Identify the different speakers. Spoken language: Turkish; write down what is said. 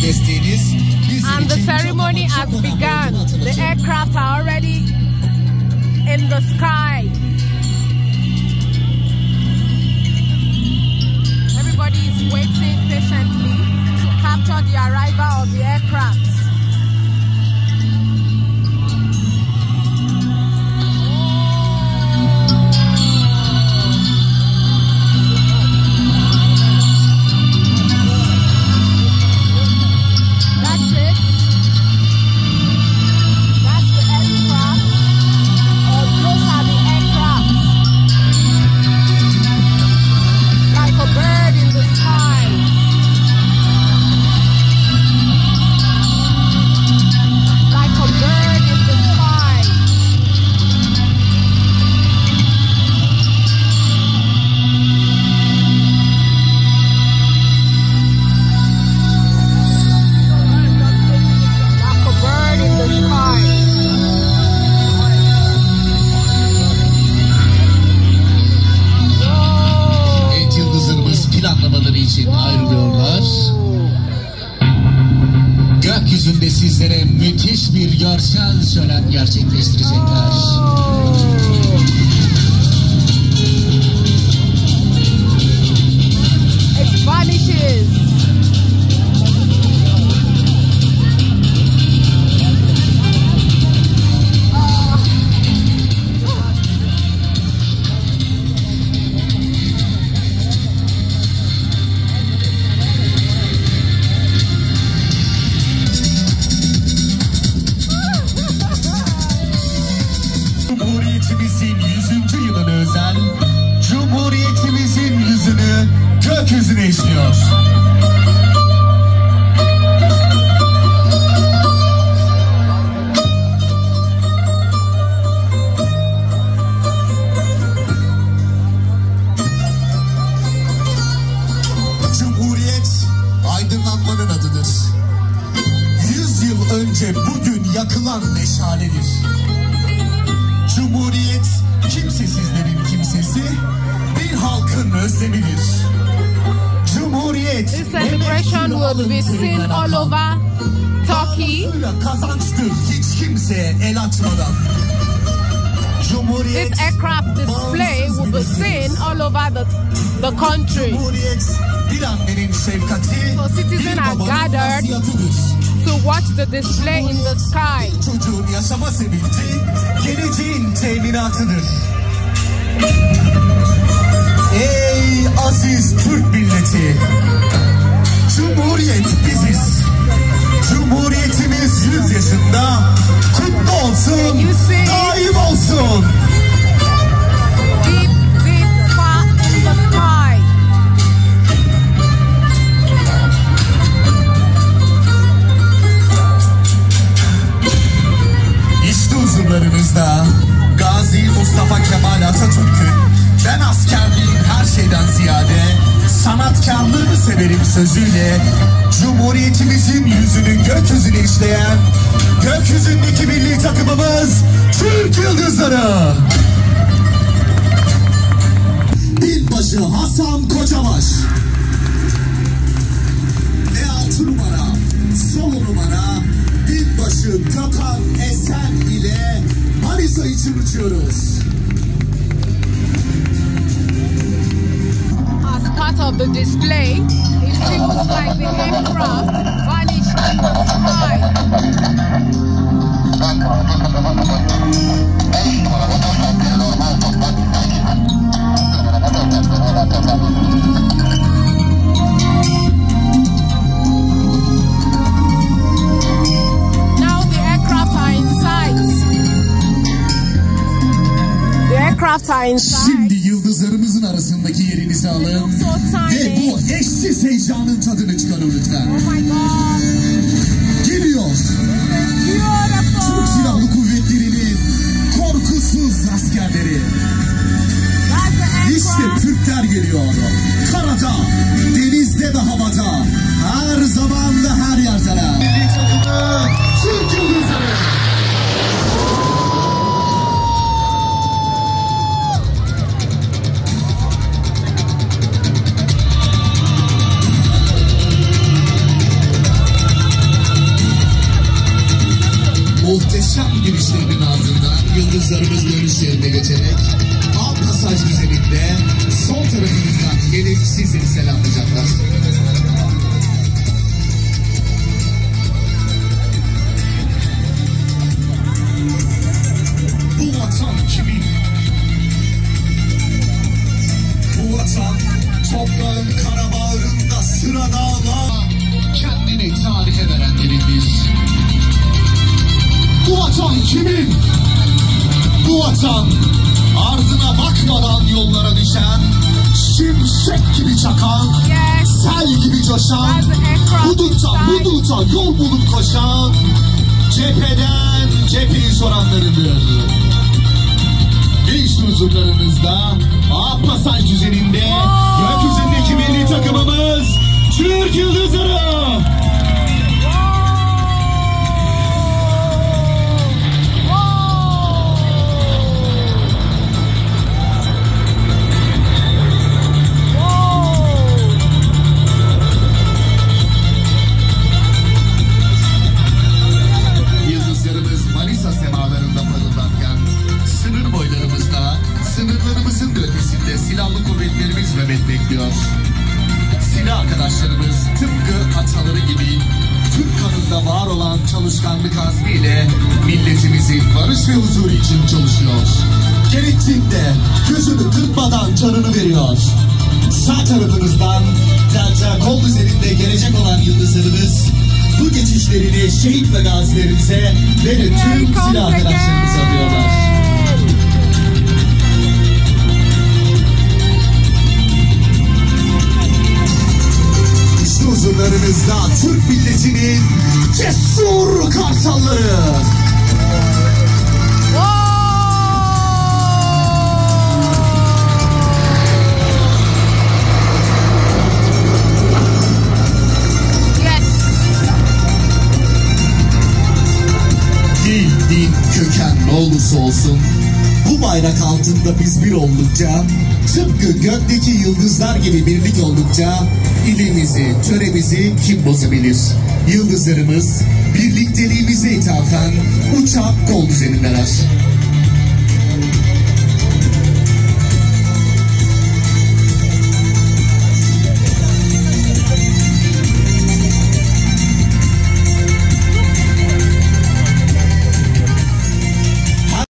Speaker 1: ve desteğiniz
Speaker 2: And the ceremony has begun. The aircraft are already in the sky. Everybody is waiting patiently to capture the arrival of the aircraft.
Speaker 1: Gökyüzünde sizlere müthiş bir görsel şölen gerçekleştirecekler.
Speaker 2: It vanishes.
Speaker 1: Cumhuriyetimizin 100. yılına özel Cumhuriyetimizin yüzünü gökyüzüne işliyor. Cumhuriyet aydınlanmanın adıdır. 100 yıl önce bugün yakılan meşaledir. Cumhuriyet kimsesizlerin kimsesi, bir halkın özlemidir. Cumhuriyet
Speaker 2: This celebration will be seen all over Turkey.
Speaker 1: Kazançtır hiç kimseye el açmadan. Cumhuriyet,
Speaker 2: this aircraft display will be seen all over the country.
Speaker 1: Cumhuriyet bir annenin şefkati,
Speaker 2: So citizens are gathered to watch the display in the sky.
Speaker 1: Çocuğun yaşama sevinci, geleceğin teminatıdır. Ey aziz Türk milleti! Cumhuriyet biziz. Cumhuriyetimiz 100 yaşında. Kutlu olsun, daim olsun.
Speaker 2: Deep, deep, far in the sky.
Speaker 1: İşte huzurlarınızda Gazi Mustafa Kemal Atatürk'ün "Ben askerliğin her şeyden ziyade sanatkarlığını severim" sözüyle Cumhuriyetimizin yüzünü gökyüzüne işleyen gökyüzündeki milli takımımız Türk Yıldızları. Binbaşı Hasan Kocabaş E6 numara, sol numara Binbaşı Gökhan Esen ile Manisa için uçuyoruz.
Speaker 2: As part of the display, it seems like the aircraft vanished in the sky. Now the aircraft are in sight. The aircraft are in sight.
Speaker 1: Şimdi yıldızlarımızın arasındaki yerinizi alın ve bu eşsiz heyecanın tadını çıkarın lütfen.
Speaker 2: Oh my God.
Speaker 1: Geliyor. Türk Silahlı Kuvvetleri'nin korkusuz askerleri. İşte Türkler geliyor. Karada, denizde ve havada, her zaman ve her yerde. Milli takımı Türk Yıldızları. Yıldızlarımız dönüş yerine geçerek alt pasaj düzeninde sol tarafınızdan gelip sizi selamlayacaklar. Bu vatan kimin? Bu vatan toprağın kara bağrında sıra dağlar. Kendini tarihe verenlerindir. Bu vatan kimin? Bu vatan ardına bakmadan yollara düşen, şimşek gibi çakan, sel gibi coşan, hudutta yol bulup koşan, cepheden cepheyi soranlarıdır. Genç huzurlarınızda A pasaj düzeninde gökyüzündeki milli takımımız Türk Yıldızları. Sınırlarımızın da ötesinde silahlı kuvvetlerimiz nöbet bekliyor. Silah arkadaşlarımız tıpkı ataları gibi Türk kanında var olan çalışkanlık azmiyle milletimizin barış ve huzuru için çalışıyor. Gerektiğinde gözünü kırpmadan canını veriyor. Sağ tarafınızdan Delta kol üzerinde gelecek olan yıldızlarımız bu geçişlerini şehit ve gazilerimize ve de tüm silah arkadaşlarımıza alıyorlar. Huzurlarınızda Türk milletinin cesur kartalları. Dil, din, köken ne olursa olsun bu bayrak altında biz bir oldukça, tıpkı gökteki yıldızlar gibi birlik oldukça ilimizi, töremizi kim bozabilir? Yıldızlarımız birlikteliğimize ithafen uçak kol düzenindeler.